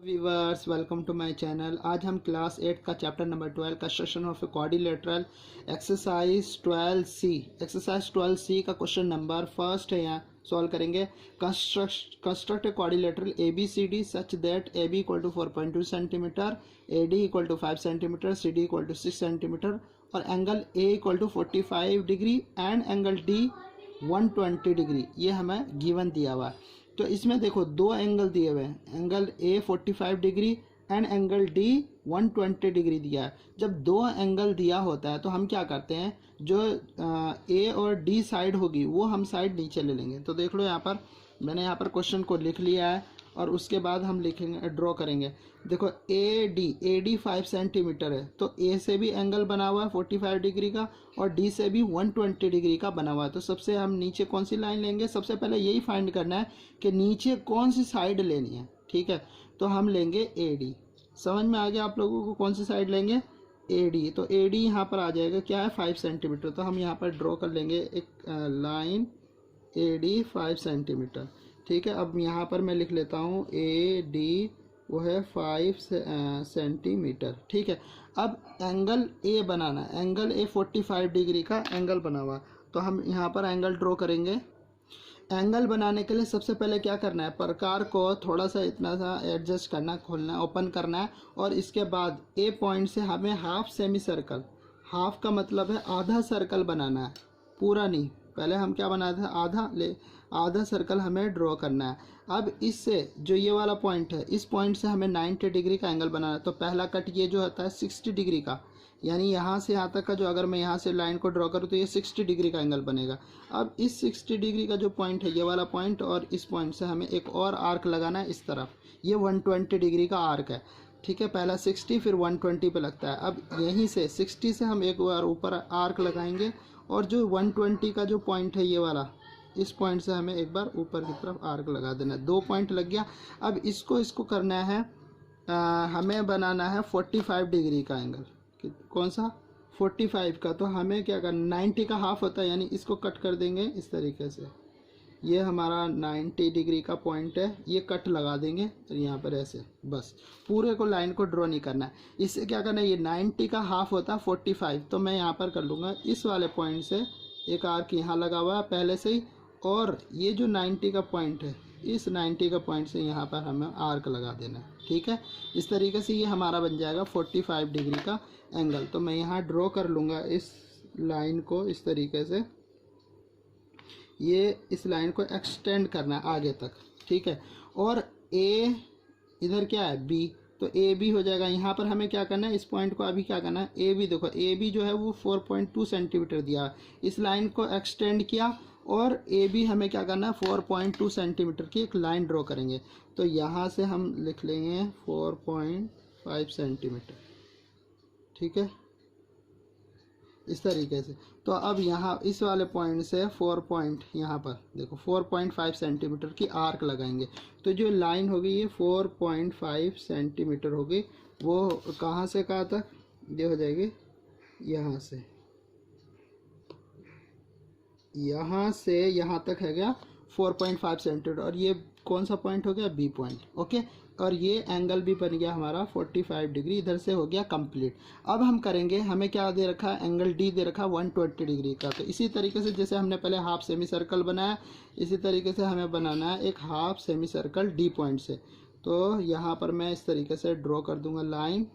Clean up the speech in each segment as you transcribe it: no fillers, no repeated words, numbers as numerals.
Viewers, welcome to my channel. आज हम class 8 का chapter number 12 construction of a quadrilateral exercise 12C का question number first है। यहाँ सॉल्व करेंगे। Construct a quadrilateral ABCD such that AB equal to 4.2 centimetre, AD equal to 5 centimetre, CD equal to 6 centimetre और angle A equal to 45 degree and angle D 120 degree ये हमें given दिया हुआ है। तो इसमें देखो दो एंगल दिए हुए हैं, angle A 45 degree and angle D 120 degree दिया है। जब दो एंगल दिया होता है तो हम क्या करते हैं, जो A और D साइड होगी वो हम साइड नीचे ले लेंगे। तो देख लो यहाँ पर मैंने यहाँ पर क्वेश्चन को लिख लिया है और उसके बाद हम लिखेंगे, ड्रॉ करेंगे। देखो AD 5 सेंटीमीटर है तो A से भी एंगल बना हुआ है 45 डिग्री का और D से भी 120 डिग्री का बना हुआ है। तो सबसे हम नीचे कौन सी लाइन लेंगे, सबसे पहले यही फाइंड करना है कि नीचे कौन सी साइड लेनी है। ठीक है, तो हम लेंगे AD। समझ में आ गया आप लोगों को कौन सी साइड लेंगे, AD। तो AD यहाँ पर आ जाएगा क्या है, 5 सेंटीमीटर। तो हम यहाँ पर ड्रॉ कर लेंगे एक लाइन AD 5 सेंटीमीटर। ठीक है, अब यहाँ पर मैं लिख लेता हूँ AD वो है 5 सेंटीमीटर। ठीक है, अब एंगल A बनाना है, एंगल A 45 डिग्री का एंगल बना हुआ। तो हम यहाँ पर एंगल ड्रॉ करेंगे। एंगल बनाने के लिए सबसे पहले क्या करना है, प्रकार को थोड़ा सा इतना सा एडजस्ट करना, खोलना, ओपन करना है और इसके बाद A पॉइंट से हमें हाफ सेमी सर्कल, हाफ का मतलब है आधा सर्कल बनाना है, पूरा नहीं। पहले हम क्या बनाए थे, आधा सर्कल हमें ड्रॉ करना है। अब इससे जो ये वाला पॉइंट है, इस पॉइंट से हमें 90 डिग्री का एंगल बनाना है। तो पहला कट ये जो होता है 60 डिग्री का, यानी यहाँ से यहाँ तक का जो, अगर मैं यहाँ से लाइन को ड्रॉ करूँ तो ये 60 डिग्री का एंगल बनेगा। अब इस 60 डिग्री का जो पॉइंट है, ये वाला पॉइंट, और इस पॉइंट से हमें एक और आर्क लगाना है इस तरफ। ये 120 डिग्री का आर्क है। ठीक है, पहला 60 फिर 120 पे लगता है। अब यहीं से 60 से हम एक बार ऊपर आर्क लगाएंगे और जो 120 का जो पॉइंट है ये वाला, इस पॉइंट से हमें एक बार ऊपर की तरफ आर्क लगा देना है। 2 पॉइंट लग गया। अब इसको करना है, हमें बनाना है 45 डिग्री का एंगल। कौन सा, 45 का। तो हमें क्या करना, 90 का हाफ होता है, यानी इसको कट कर देंगे इस तरीके से। ये हमारा 90 डिग्री का पॉइंट है, ये कट लगा देंगे तो यहाँ पर ऐसे, बस पूरे को लाइन को ड्रॉ नहीं करना है। इससे क्या करना है, ये 90 का हाफ होता है 45। तो मैं यहाँ पर कर लूँगा इस वाले पॉइंट से एक आर्क यहाँ लगा हुआ है पहले से ही, और ये जो 90 का पॉइंट है, इस 90 का पॉइंट से यहाँ पर हमें आर्क लगा देना है। ठीक है, इस तरीके से ये हमारा बन जाएगा 45 डिग्री का एंगल। तो मैं यहाँ ड्रॉ कर लूँगा इस लाइन को इस तरीके से, ये इस लाइन को एक्सटेंड करना है आगे तक। ठीक है, और A इधर क्या है, B, तो AB हो जाएगा। यहाँ पर हमें क्या करना है, इस पॉइंट को अभी क्या करना है, AB देखो, AB जो है वो 4.2 सेंटीमीटर दिया, इस लाइन को एक्सटेंड किया और AB हमें क्या करना है, 4.2 सेंटीमीटर की एक लाइन ड्रॉ करेंगे। तो यहाँ से हम लिख लेंगे 4.5 सेंटीमीटर। ठीक है, इस तरीके से। तो अब यहाँ इस वाले पॉइंट से 4 पॉइंट, यहाँ पर देखो 4.5 सेंटीमीटर की आर्क लगाएंगे। तो जो लाइन होगी ये 4.5 सेंटीमीटर होगी। वो कहाँ से कहाँ तक, ये हो जाएगी यहाँ से यहाँ तक है गया 4.5 सेंटीमीटर। और ये कौन सा पॉइंट हो गया, B पॉइंट। ओके, और ये एंगल भी बन गया हमारा 45 डिग्री, इधर से हो गया कंप्लीट। अब हम करेंगे, हमें क्या दे रखा है, एंगल D दे रखा 120 डिग्री का। तो इसी तरीके से जैसे हमने पहले हाफ सेमी सर्कल बनाया, इसी तरीके से हमें बनाना है एक half semi circle D point से। तो यहाँ पर मैं इस तरीके से ड्रॉ कर दूंगा लाइन।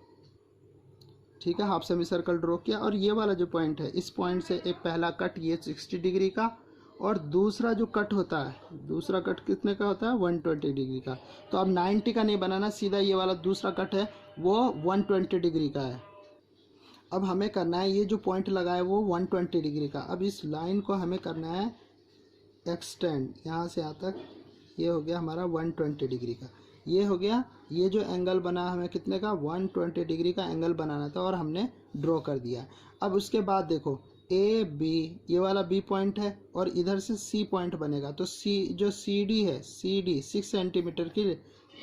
ठीक है, हाफ सेमी सर्कल ड्रॉ किया और ये वाला जो पॉइंट है, इस पॉइंट से एक पहला कट ये 60 डिग्री का, और दूसरा जो कट होता है, दूसरा कट कितने का होता है, 120 डिग्री का। तो अब 90 का नहीं बनाना, सीधा ये वाला दूसरा कट है वो 120 डिग्री का है। अब हमें करना है, ये जो पॉइंट लगा है वो 120 डिग्री का। अब इस लाइन को हमें करना है एक्सटेंड यहाँ से यहाँ तक, ये हो गया हमारा 120 डिग्री का। ये हो गया, ये जो एंगल बना हमें कितने का, 120 डिग्री का एंगल बनाना था और हमने ड्रॉ कर दिया। अब उसके बाद देखो AB, ये वाला B पॉइंट है और इधर से C पॉइंट बनेगा। तो C जो CD है, CD 6 सेंटीमीटर की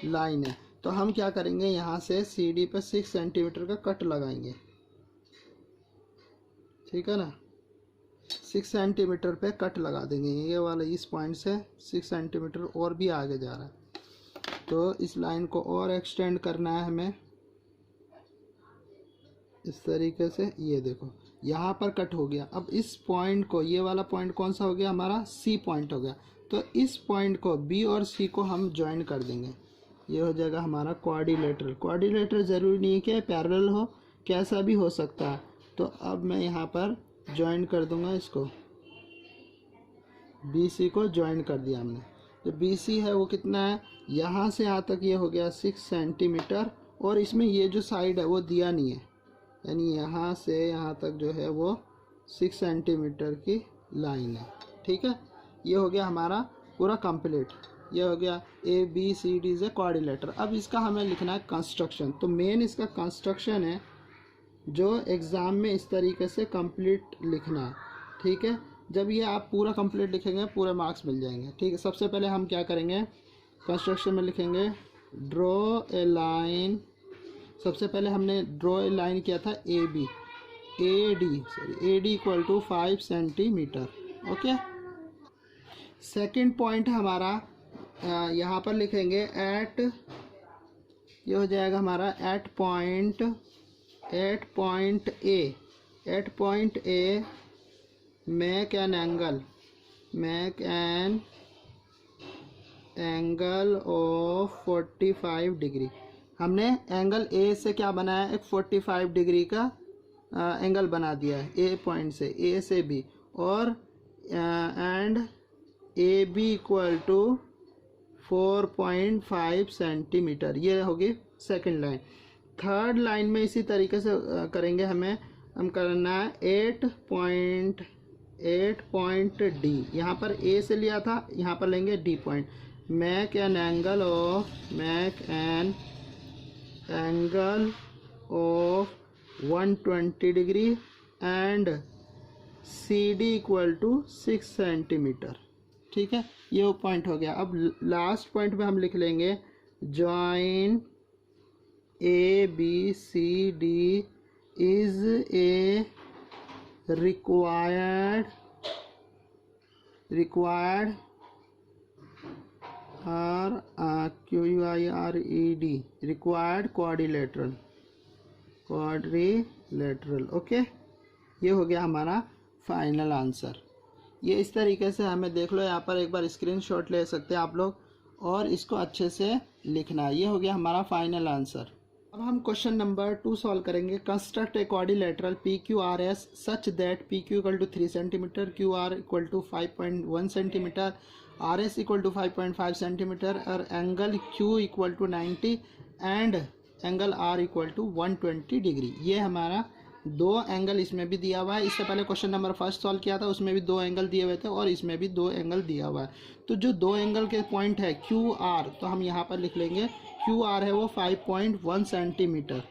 लाइन है। तो हम क्या करेंगे, यहाँ से CD पे 6 सेंटीमीटर का कट लगाएंगे। ठीक है ना, 6 सेंटीमीटर पे कट लगा देंगे। ये वाला इस पॉइंट से 6 सेंटीमीटर और भी आगे जा रहा है। तो इस लाइन को और एक्सटेंड करना है हमें इस तरीके से। ये देखो यहाँ पर कट हो गया। अब इस पॉइंट को, ये वाला पॉइंट कौन सा हो गया हमारा, सी पॉइंट हो गया। तो इस पॉइंट को बी और सी को हम ज्वाइन कर देंगे। ये हो जाएगा हमारा क्वाड्रिलेटरल। क्वाड्रिलेटरल ज़रूरी नहीं है कि पैरेलल हो, कैसा भी हो सकता है। तो अब मैं यहाँ पर ज्वाइन कर दूंगा इसको, बी सी को ज्वाइन कर दिया हमने। जो बी सी है वो कितना है, यहाँ से यहाँ तक ये हो गया 6 सेंटीमीटर। और इसमें ये जो साइड है वो दिया नहीं है, यानी यहाँ से यहाँ तक जो है वो 6 सेंटीमीटर की लाइन है। ठीक है, ये हो गया हमारा पूरा कंप्लीट। ये हो गया ए बी सी डी से क्वाड्रिलेटर। अब इसका हमें लिखना है कंस्ट्रक्शन। तो मेन इसका कंस्ट्रक्शन है जो एग्ज़ाम में इस तरीके से कंप्लीट लिखना है। ठीक है, जब ये आप पूरा कंप्लीट लिखेंगे पूरे मार्क्स मिल जाएंगे। ठीक है, सबसे पहले हम क्या करेंगे, कंस्ट्रक्शन में लिखेंगे ड्रॉ ए लाइन। सबसे पहले हमने ड्रॉ ए लाइन किया था A B, A D equal to 5 centimetre. Okay, second point हमारा यहाँ पर लिखेंगे एट, ये हो जाएगा हमारा at point A make an angle of 45 degree. हमने एंगल ए से क्या बनाया, एक 45 डिग्री का एंगल बना दिया है ए पॉइंट से, ए से बी। और and A B equal to 4.5 centimetre. ये होगी सेकंड लाइन। थर्ड लाइन में इसी तरीके से करेंगे। हम करना है 8 पॉइंट डी। यहाँ पर ए से लिया था, यहाँ पर लेंगे D point. Make an angle of 120 degree and C D equal to 6 centimetre. ठीक है, ये वो पॉइंट हो गया। अब लास्ट पॉइंट में हम लिख लेंगे join A B C D is a required required quadrilateral. Okay, ये हो गया हमारा फाइनल आंसर। ये इस तरीके से हमें देख लो, यहाँ पर एक बार स्क्रीनशॉट ले सकते हैं आप लोग और इसको अच्छे से लिखना। ये हो गया हमारा फाइनल आंसर। अब हम क्वेश्चन नंबर 2 सॉल्व करेंगे। Construct a quadrilateral P Q R S such that P Q equal to 3 centimetre, Q R equal to 5.1 centimetre, R S equal to 5.5 centimetre और angle Q equal to 90 and angle R equal to 120 degree. ये हमारा 2 angle इसमें भी दिया हुआ है। इससे पहले क्वेश्चन नंबर 1 सॉल्व किया था, उसमें भी 2 एंगल दिए हुए थे और इसमें भी 2 एंगल दिया हुआ है। तो जो 2 एंगल के पॉइंट है क्यू आर, तो हम यहाँ पर लिख लेंगे क्यू आर है वो 5.1 सेंटीमीटर।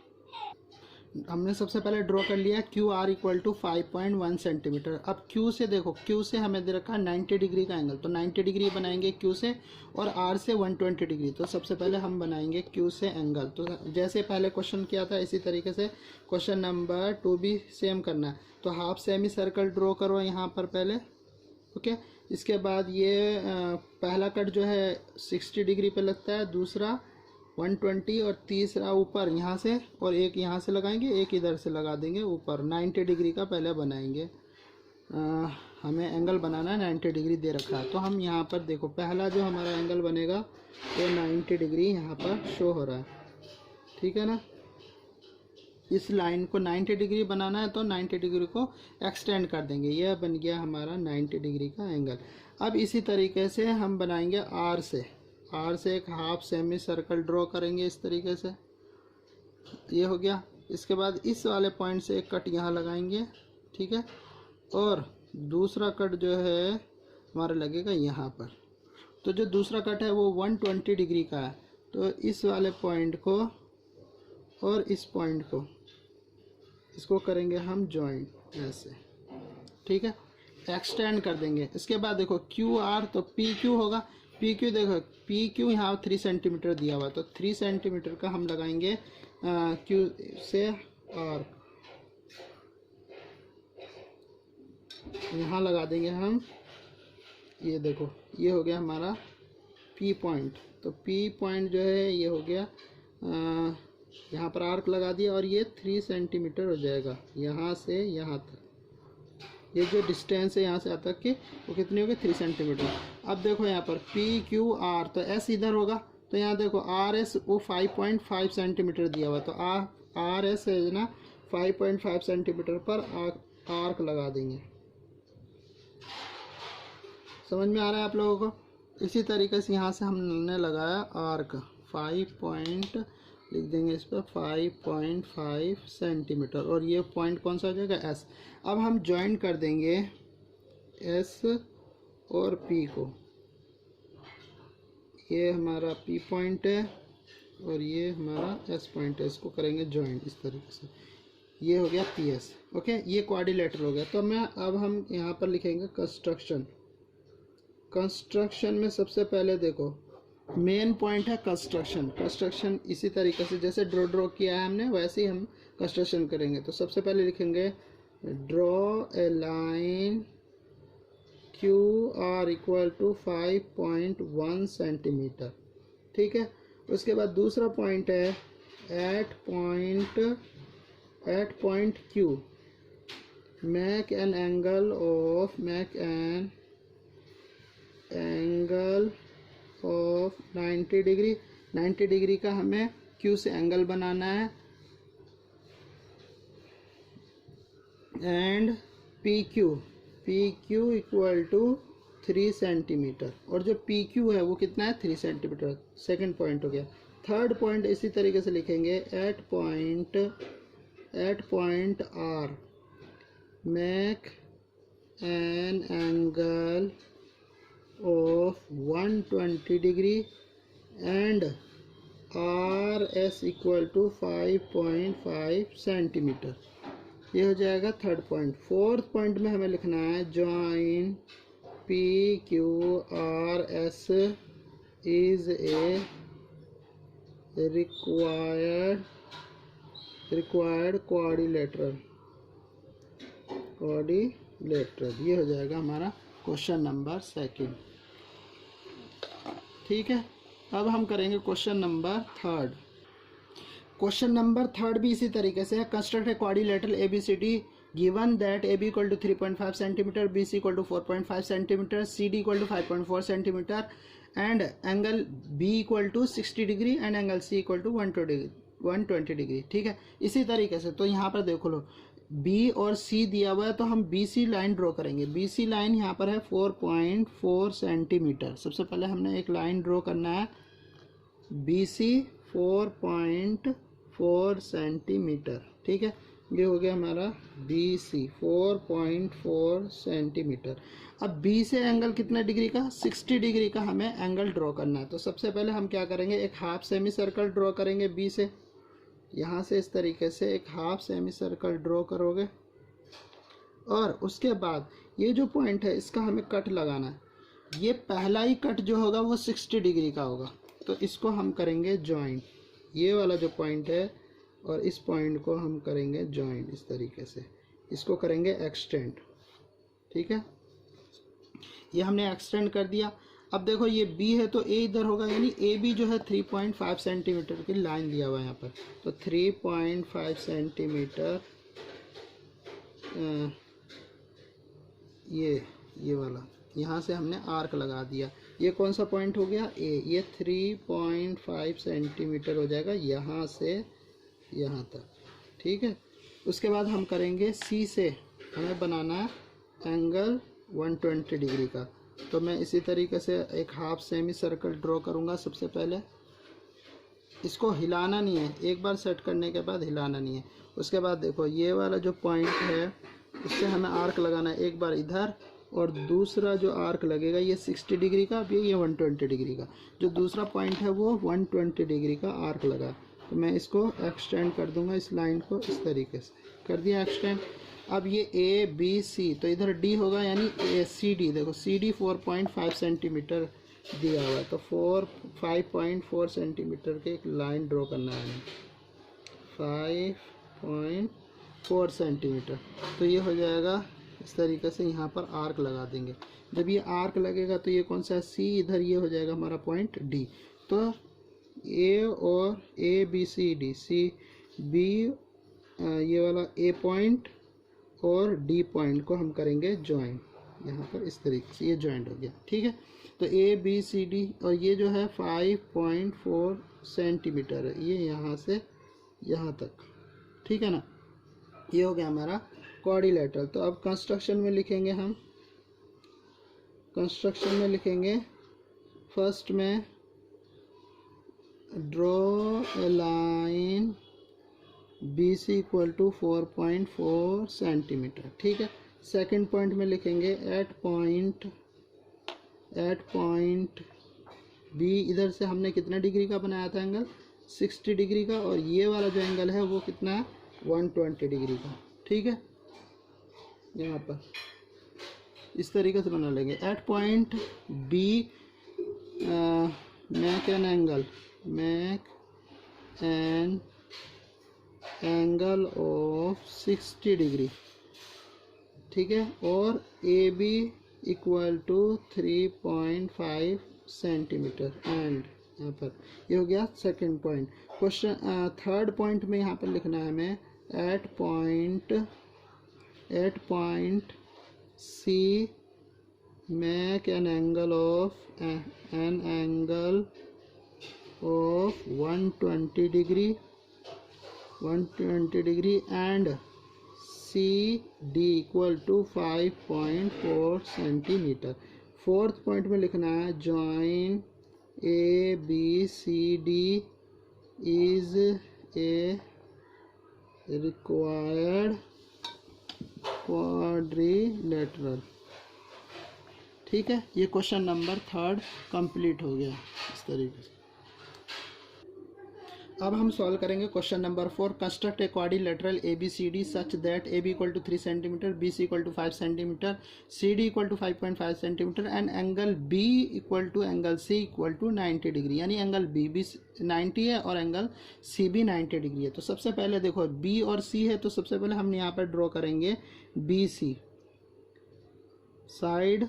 हमने सबसे पहले ड्रॉ कर लिया Q R equal to 5.1 centimetre. अब क्यू से देखो, क्यू से हमें दे रखा है 90 डिग्री का एंगल, तो 90 डिग्री बनाएंगे क्यू से और आर से 120 डिग्री। तो सबसे पहले हम बनाएंगे क्यू से एंगल। तो जैसे पहले क्वेश्चन किया था इसी तरीके से क्वेश्चन नंबर 2 भी सेम करना है। तो हाफ सेमी सर्कल ड्रॉ करो यहाँ पर पहले। ओके, इसके बाद ये पहला कट जो है 60 डिग्री पे लगता है, दूसरा 120 और तीसरा ऊपर यहाँ से और एक यहाँ से लगाएंगे, एक इधर से लगा देंगे ऊपर। 90 डिग्री का पहले बनाएंगे। हमें एंगल बनाना है, 90 डिग्री दे रखा है। तो हम यहाँ पर देखो पहला जो हमारा एंगल बनेगा वो 90 डिग्री यहाँ पर शो हो रहा है। ठीक है ना, इस लाइन को 90 डिग्री बनाना है तो 90 डिग्री को एक्सटेंड कर देंगे। यह बन गया हमारा 90 डिग्री का एंगल। अब इसी तरीके से हम बनाएंगे आर से एक हाफ सेमी सर्कल ड्रॉ करेंगे इस तरीके से। ये हो गया। इसके बाद इस वाले पॉइंट से एक कट यहाँ लगाएंगे। ठीक है, और दूसरा कट जो है हमारा लगेगा यहाँ पर। तो जो दूसरा कट है वो 120 डिग्री का है। तो इस वाले पॉइंट को और इस पॉइंट को, इसको करेंगे हम जॉइंट ऐसे। ठीक है, एक्सटेंड कर देंगे। इसके बाद देखो क्यू आर, तो पी क्यू होगा। पी क्यू देखो, पी क्यू यहाँ 3 सेंटीमीटर दिया हुआ, तो 3 सेंटीमीटर का हम लगाएंगे क्यू से आर, यहाँ लगा देंगे हम। ये देखो, ये हो गया हमारा पी पॉइंट। तो P पॉइंट जो है ये हो गया, यहाँ पर आर्क लगा दिया और ये 3 सेंटीमीटर हो जाएगा यहाँ से यहाँ तक। ये जो डिस्टेंस है यहाँ से यहाँ तक की वो कितनी होगी, 3 सेंटीमीटर। अब देखो यहाँ पर PQR, तो S इधर होगा, तो यहाँ देखो RS वो 5.5 सेंटीमीटर दिया हुआ, तो RS है ना 5.5 सेंटीमीटर पर आर्क लगा देंगे। समझ में आ रहा है आप लोगों को। इसी तरीके से यहाँ से हमने लगाया आर्क 5 लिख देंगे इस पर 5.5 सेंटीमीटर, और ये पॉइंट कौन सा हो जाएगा, S। अब हम ज्वाइन कर देंगे S और P को। ये हमारा P पॉइंट है और ये हमारा S पॉइंट है, इसको करेंगे ज्वाइन इस तरीके से। ये हो गया PS। ओके, ये क्वाड्रिलेटरल हो गया। तो अब हम यहाँ पर लिखेंगे कंस्ट्रक्शन। कंस्ट्रक्शन में सबसे पहले देखो मेन पॉइंट है कंस्ट्रक्शन इसी तरीके से जैसे ड्रॉ किया है हमने, वैसे ही हम कंस्ट्रक्शन करेंगे। तो सबसे पहले लिखेंगे draw a line QR equal to 5.1 centimetre. ठीक है, उसके बाद दूसरा पॉइंट है at point Q make an angle of 90 degree. 90 degree का हमें Q से एंगल बनाना है। And PQ equal to 3 centimetre, और जो PQ है वो कितना है, 3 सेंटीमीटर। सेकंड पॉइंट हो गया। थर्ड पॉइंट इसी तरीके से लिखेंगे at point R make an angle of 120 degree and RS equal to 5.5 centimetre. ये हो जाएगा थर्ड पॉइंट। फोर्थ पॉइंट में हमें लिखना है join PQRS is a required quadrilateral. ये हो जाएगा हमारा क्वेश्चन नंबर 2। ठीक है, अब हम करेंगे क्वेश्चन नंबर 3। क्वेश्चन नंबर 3 भी इसी तरीके से है। Construct a quadrilateral ABCD given that AB equal to 3.5 centimetre, BC equal to 4.5 centimetre, CD equal to 5.4 centimetre and angle B equal to 60 degree and angle C equal to 120 degree. ठीक है, इसी तरीके से तो यहाँ पर देखो लो B और C दिया हुआ है, तो हम BC लाइन ड्रॉ करेंगे। BC लाइन यहाँ पर है 4.4 सेंटीमीटर। सबसे पहले हमने एक लाइन ड्रॉ करना है BC 4.4 सेंटीमीटर। ठीक है, ये हो गया हमारा BC 4.4 सेंटीमीटर। अब B से एंगल कितना डिग्री का, 60 डिग्री का हमें एंगल ड्रॉ करना है। तो सबसे पहले हम क्या करेंगे, एक हाफ सेमी सर्कल ड्रॉ करेंगे B से। यहाँ से इस तरीके से एक हाफ सेमी सर्कल ड्रॉ करोगे और उसके बाद ये जो पॉइंट है इसका हमें कट लगाना है। ये पहला ही कट जो होगा वो 60 डिग्री का होगा, तो इसको हम करेंगे ज्वाइन। ये वाला जो पॉइंट है और इस पॉइंट को हम करेंगे ज्वाइन इस तरीके से, इसको करेंगे एक्सटेंड। ठीक है, ये हमने एक्सटेंड कर दिया। अब देखो ये B है तो A इधर होगा, यानी AB जो है 3.5 सेंटीमीटर की लाइन दिया हुआ है यहाँ पर, तो 3.5 सेंटीमीटर ये वाला यहाँ से हमने आर्क लगा दिया। ये कौन सा पॉइंट हो गया, A। ये 3.5 सेंटीमीटर हो जाएगा यहाँ से यहाँ तक। ठीक है, उसके बाद हम करेंगे C से हमें बनाना है एंगल 120 डिग्री का। तो मैं इसी तरीके से एक हाफ सेमी सर्कल ड्रॉ करूँगा। सबसे पहले इसको हिलाना नहीं है, एक बार सेट करने के बाद हिलाना नहीं है। उसके बाद देखो ये वाला जो पॉइंट है उससे हमें आर्क लगाना है, एक बार इधर और दूसरा जो आर्क लगेगा ये 60 डिग्री का, अभी ये 120 डिग्री का। जो दूसरा पॉइंट है वो 120 डिग्री का आर्क लगा, तो मैं इसको एक्सटेंड कर दूंगा इस लाइन को इस तरीके से, कर दिया एक्सटेंड। अब ये A B C, तो इधर D होगा, यानी CD। देखो CD 4.5 सेंटीमीटर दिया हुआ है, तो 5.4 सेंटीमीटर की एक लाइन ड्रॉ करना है, 5.4 सेंटीमीटर। तो ये हो जाएगा इस तरीके से, यहाँ पर आर्क लगा देंगे। जब ये आर्क लगेगा तो ये कौन सा है, C, इधर ये हो जाएगा हमारा पॉइंट D। तो ए और A B C D, C B ये वाला ए पॉइंट और डी पॉइंट को हम करेंगे ज्वाइन यहाँ पर इस तरीके से, ये ज्वाइंट हो गया। ठीक है, तो ए बी सी डी और ये जो है 5.4 सेंटीमीटर है, ये यहाँ से यहाँ तक। ठीक है ना, ये हो गया हमारा क्वाड्रिलेटरल। तो अब कंस्ट्रक्शन में लिखेंगे हम, कंस्ट्रक्शन में लिखेंगे फर्स्ट में draw a line B C equal to 4.4 centimetre. ठीक है, सेकंड पॉइंट में लिखेंगे एट पॉइंट बी, इधर से हमने कितना डिग्री का बनाया था एंगल, 60 डिग्री का, और ये वाला जो एंगल है वो कितना है, 120 डिग्री का। ठीक है, यहाँ पर इस तरीके से बना लेंगे। At point B make an angle of 60 degree. ठीक है, और A B equal to 3.5 centimetre and यहाँ पर ये हो गया second point. Question third point में यहाँ पर लिखना है हमें at point C make an angle of 120 degree and C D equal to 5.4 centimetre. Fourth point में लिखना है join A B C D is a required quadrilateral. ठीक है, ये क्वेश्चन नंबर थर्ड कंप्लीट हो गया इस तरीके से। अब हम सॉल्व करेंगे question number 4। Construct a quadrilateral A B C D such that A B equal to 3 centimetre, B C equal to 5 centimetre, C D equal to 5.5 centimetre and angle B equal to angle C equal to 90 degree. यानी angle B भी 90 है और angle C भी 90 degree है। तो सबसे पहले देखो बी और सी है, तो सबसे पहले हम यहाँ पर ड्रॉ करेंगे B C, side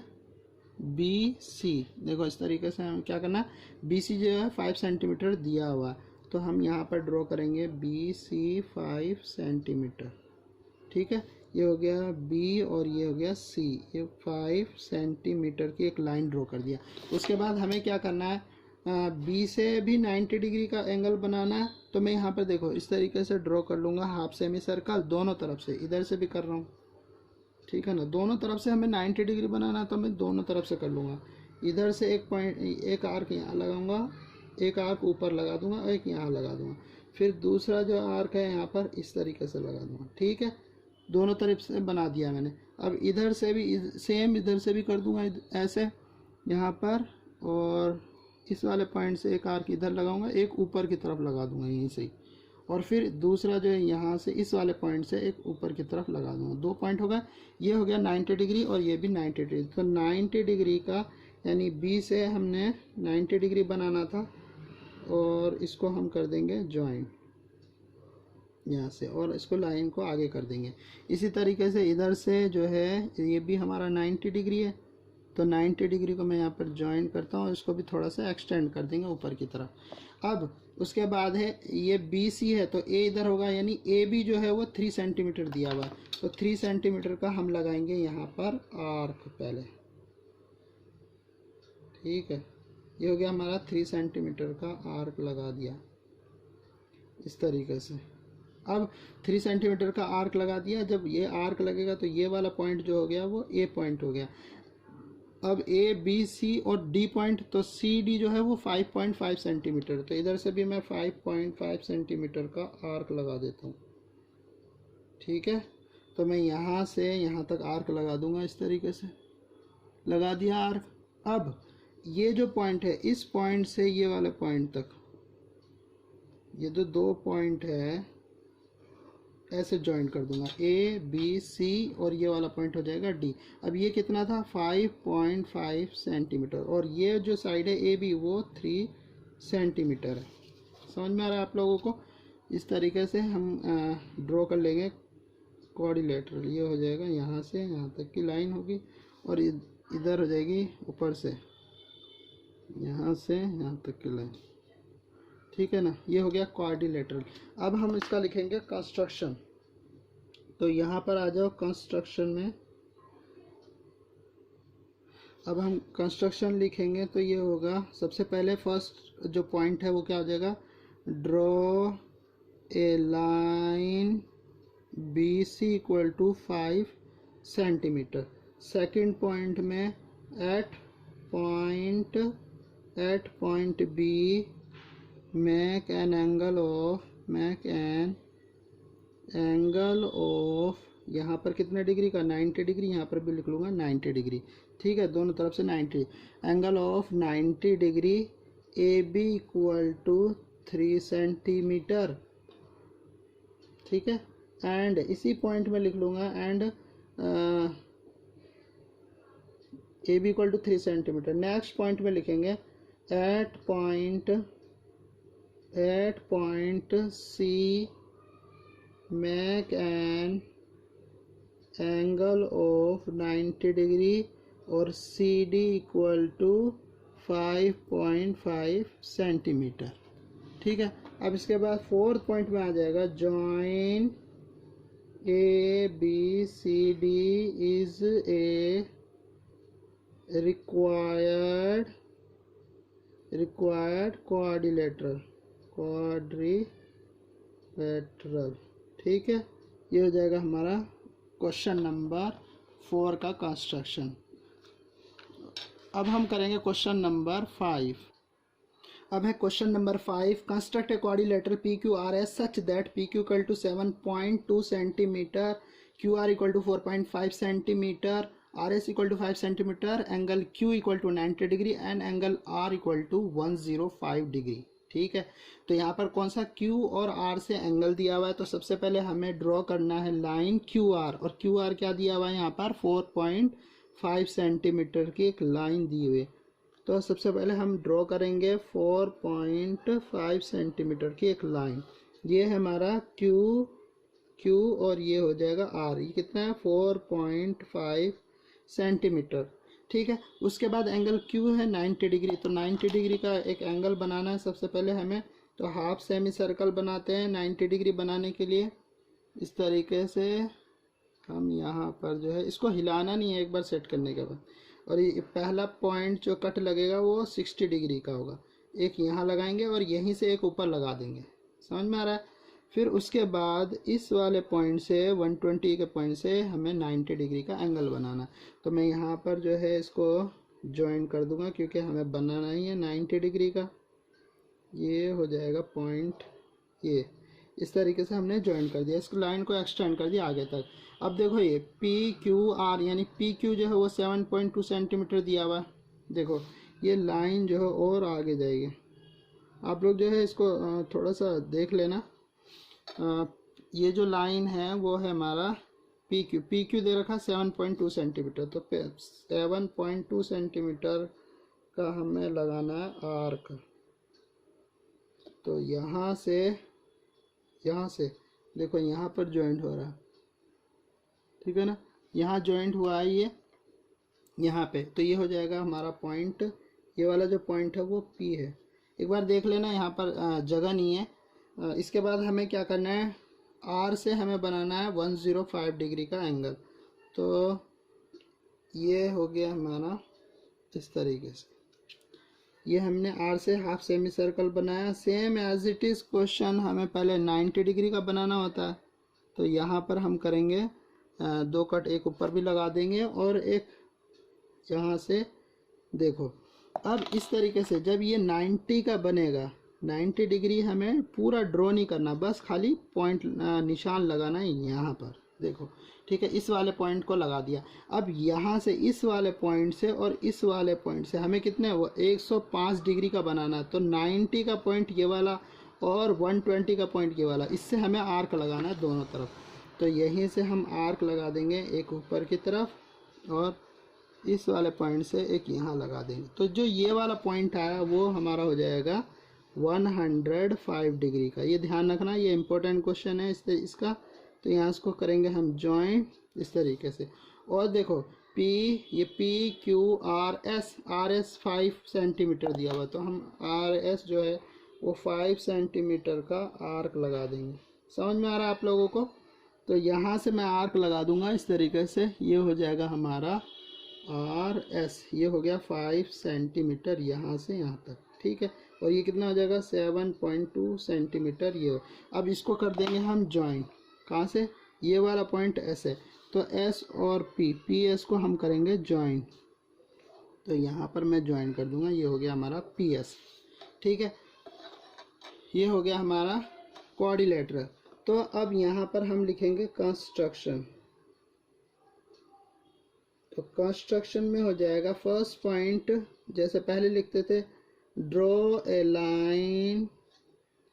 B C. देखो इस तरीके से हम क्या करना है, बी सी जो है 5 सेंटीमीटर दिया हुआ है, तो हम यहाँ पर ड्रॉ करेंगे बी सी 5 सेंटीमीटर। ठीक है, ये हो गया बी और ये हो गया सी, ये 5 सेंटीमीटर की एक लाइन ड्रॉ कर दिया। उसके बाद हमें क्या करना है, बी से भी 90 डिग्री का एंगल बनाना है। तो मैं यहाँ पर देखो इस तरीके से ड्रॉ कर लूँगा हाफ सेमी सर्कल दोनों तरफ से, इधर से भी कर रहा हूँ। ठीक है ना, दोनों तरफ से हमें 90 डिग्री बनाना है, तो मैं दोनों तरफ से कर लूँगा। इधर से एक आर्क यहाँ लगाऊंगा, एक आर्क ऊपर लगा दूंगा और एक यहाँ लगा दूंगा, फिर दूसरा जो आर्क है यहाँ पर इस तरीके से लगा दूंगा। ठीक है, दोनों तरफ से बना दिया मैंने। अब इधर से भी सेम इधर से भी कर दूंगा ऐसे यहाँ पर, और इस वाले पॉइंट से एक आर्क इधर लगाऊंगा, एक ऊपर की तरफ लगा दूंगा यहीं से, और फिर दूसरा जो है यहाँ से इस वाले पॉइंट से एक ऊपर की तरफ लगा दूंगा। 2 पॉइंट होगा, ये हो गया 90 डिग्री और ये भी 90 डिग्री। तो 90 डिग्री का यानी बी से हमने 90 डिग्री बनाना था, और इसको हम कर देंगे ज्वाइन यहाँ से, और इसको लाइन को आगे कर देंगे। इसी तरीके से इधर से जो है ये भी हमारा 90 डिग्री है, तो 90 डिग्री को मैं यहाँ पर ज्वाइन करता हूँ, इसको भी थोड़ा सा एक्सटेंड कर देंगे ऊपर की तरफ। अब उसके बाद है ये बी सी है, तो ए इधर होगा, यानी ए बी जो है वो 3 सेंटीमीटर दिया हुआ है, तो 3 सेंटीमीटर का हम लगाएंगे यहाँ पर आर्क पहले। ठीक है, ये हो गया हमारा 3 सेंटीमीटर का आर्क लगा दिया इस तरीके से। अब 3 सेंटीमीटर का आर्क लगा दिया, जब ये आर्क लगेगा तो ये वाला पॉइंट जो हो गया वो ए पॉइंट हो गया। अब ए बी सी और डी पॉइंट, तो सी डी जो है वो 5.5 सेंटीमीटर, तो इधर से भी मैं 5.5 सेंटीमीटर का आर्क लगा देता हूँ। ठीक है, तो मैं यहाँ से यहाँ तक आर्क लगा दूंगा इस तरीके से, लगा दिया आर्क। अब ये जो पॉइंट है इस पॉइंट से ये वाले पॉइंट तक, ये जो 2 पॉइंट है ऐसे ज्वाइन कर दूंगा, ए बी सी, और ये वाला पॉइंट हो जाएगा डी। अब ये कितना था 5.5 सेंटीमीटर, और ये जो साइड है ए बी वो 3 सेंटीमीटर है। समझ में आ रहा है आप लोगों को? इस तरीके से हम ड्रॉ कर लेंगे क्वाड्रिलेटरल। ये हो जाएगा यहाँ से यहाँ तक की लाइन होगी, और इधर हो जाएगी ऊपर से यहाँ से यहाँ तक की लाइन। ठीक है ना, ये हो गया क्वाड्रिलेटरल। अब हम इसका लिखेंगे कंस्ट्रक्शन। तो यहाँ पर आ जाओ कंस्ट्रक्शन में। अब हम कंस्ट्रक्शन लिखेंगे तो ये होगा, सबसे पहले फर्स्ट जो पॉइंट है वो क्या हो जाएगा, draw a line B C equal to 5 centimetre. Second point में at point B make an angle of यहाँ पर कितने डिग्री का, 90 डिग्री, यहाँ पर भी लिख लूँगा 90 डिग्री। ठीक है, दोनों तरफ से 90, angle of 90 degree A B equal to 3 centimetre. ठीक है, एंड इसी पॉइंट में लिख लूँगा and A B equal to 3 centimetre. Next point में लिखेंगे at point C make an angle of 90 degree और C D equal to 5.5 centimetre. ठीक है, अब इसके बाद फोर्थ पॉइंट में आ जाएगा join A B C D is a required quadrilateral. ठीक है, ये हो जाएगा हमारा क्वेश्चन नंबर 4 का कंस्ट्रक्शन। अब हम करेंगे क्वेश्चन नंबर 5। अब है question number 5, construct a quadrilateral P Q R S such that P Q equal to 7.2 centimetre, Q R equal to 4.5 centimetre, R S equal to 5 centimetre, angle Q equal to 90 degree and angle R equal to 105 degree. ठीक है, तो यहाँ पर कौन सा Q और R से angle दिया हुआ है, तो सबसे पहले हमें ड्रॉ करना है लाइन QR, और QR क्या दिया हुआ है यहाँ पर 4.5 सेंटीमीटर की एक लाइन दी हुई है। तो सबसे पहले हम ड्रॉ करेंगे 4.5 सेंटीमीटर की एक लाइन। ये है हमारा Q और ये हो जाएगा R। ये कितना है 4.5 सेंटीमीटर। ठीक है, उसके बाद एंगल Q है 90 डिग्री, तो 90 डिग्री का एक एंगल बनाना है सबसे पहले हमें। तो हाफ सेमी सर्कल बनाते हैं 90 डिग्री बनाने के लिए। इस तरीके से हम यहाँ पर जो है इसको हिलाना नहीं है एक बार सेट करने के बाद। और ये पहला पॉइंट जो कट लगेगा वो 60 डिग्री का होगा, एक यहाँ लगाएंगे और यहीं से एक ऊपर लगा देंगे। समझ में आ रहा है? फिर उसके बाद इस वाले पॉइंट से 120 के पॉइंट से हमें 90 डिग्री का एंगल बनाना। तो मैं यहाँ पर जो है इसको ज्वाइन कर दूंगा क्योंकि हमें बनाना ही है 90 डिग्री का। ये हो जाएगा पॉइंट, ये इस तरीके से हमने ज्वाइन कर दिया, इसको लाइन को एक्सटेंड कर दिया आगे तक। अब देखो ये पी क्यू आर यानी पी क्यू जो है वो 7.2 सेंटीमीटर दिया हुआ है। देखो ये लाइन जो है और आगे जाएगी। आप लोग जो है इसको थोड़ा सा देख लेना। ये जो लाइन है वो है हमारा पी क्यू दे रखा 7.2 सेंटीमीटर। तो 7.2 सेंटीमीटर का हमें लगाना है आर्क। तो यहाँ से देखो यहाँ पर जॉइंट हो रहा है, ठीक है ना, यहाँ जॉइंट हुआ है ये यहाँ पे। तो ये हो जाएगा हमारा पॉइंट, ये वाला जो पॉइंट है वो P है। एक बार देख लेना, यहाँ पर जगह नहीं है। इसके बाद हमें क्या करना है, R से हमें बनाना है 105 डिग्री का एंगल। तो ये हो गया हमारा इस तरीके से। ये हमने R से हाफ सेमी सर्कल बनाया। Same as it is question हमें पहले 90 डिग्री का बनाना होता है। तो यहाँ पर हम करेंगे 2 कट, एक ऊपर भी लगा देंगे और एक यहाँ से। देखो अब इस तरीके से जब ये 90 का बनेगा, 90 डिग्री हमें पूरा ड्रॉ नहीं करना, बस खाली पॉइंट निशान लगाना है यहाँ पर। देखो ठीक है, इस वाले पॉइंट को लगा दिया। अब यहाँ से इस वाले पॉइंट से और इस वाले पॉइंट से हमें कितने, वो 105 डिग्री का बनाना है। तो 90 का पॉइंट ये वाला और 120 का पॉइंट ये वाला, इससे हमें आर्क लगाना है दोनों तरफ। तो यहीं से हम आर्क लगा देंगे, एक ऊपर की तरफ और इस वाले पॉइंट से एक यहाँ लगा देंगे। तो जो ये वाला पॉइंट आया वो हमारा हो जाएगा 105 डिग्री का। ये ध्यान रखना, ये इंपॉर्टेंट क्वेश्चन है इसका। तो यहाँ इसको करेंगे हम जॉइन इस तरीके से। और देखो ये P Q R S 5 centimetre दिया हुआ, तो हम R S जो है वो 5 सेंटीमीटर का आर्क लगा देंगे। समझ में आ रहा है आप लोगों को? तो यहाँ से मैं आर्क लगा दूंगा इस तरीके से, ये हो जाएगा हमारा RS, ये हो गया 5 सेंटीमीटर यहाँ से यहाँ तक, ठीक है। और ये कितना हो जाएगा 7.2 सेंटीमीटर ये। अब इसको कर देंगे हम ज्वाइन, कहाँ से, ये वाला पॉइंट S है, तो S और PS को हम करेंगे ज्वाइन। तो यहाँ पर मैं ज्वाइन कर दूंगा, ये हो गया हमारा PS, ठीक है। ये हो गया हमारा क्वाड्रिलेटरल। तो अब यहाँ पर हम लिखेंगे कंस्ट्रक्शन। तो कंस्ट्रक्शन में हो जाएगा फर्स्ट पॉइंट जैसे पहले लिखते थे, draw a line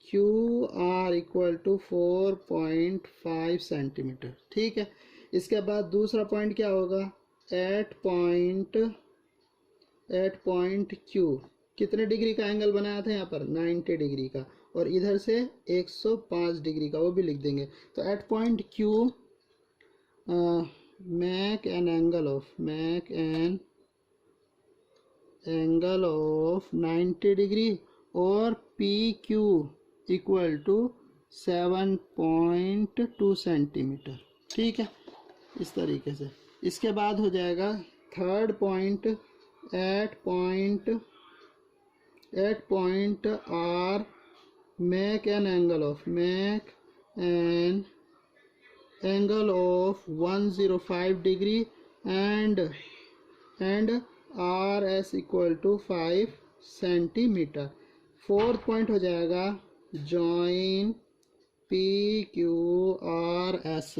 QR equal to 4.5 centimetre, ठीक है। इसके बाद दूसरा पॉइंट क्या होगा, एट पॉइंट Q कितने डिग्री का एंगल बनाया था यहाँ पर, 90 डिग्री का, और इधर से 105 डिग्री का, वो भी लिख देंगे। तो at point Q make an angle of 90 degree और PQ इक्वल टू 7.2 सेंटीमीटर, ठीक है, इस तरीके से। इसके बाद हो जाएगा third point, at point R make an angle of 105 degree and RS equal to 5 centimetre. Fourth point हो जाएगा join PQRS।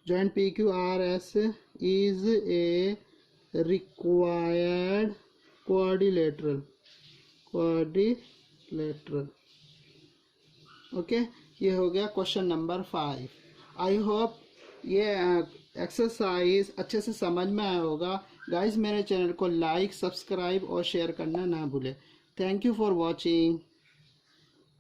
Join PQRS is a required quadrilateral. Okay, ये हो गया क्वेश्चन नंबर 5। आई होप ये एक्सरसाइज अच्छे से समझ में आया होगा। गाइस मेरे चैनल को लाइक, सब्सक्राइब और शेयर करना ना भूलें। Thank you for watching.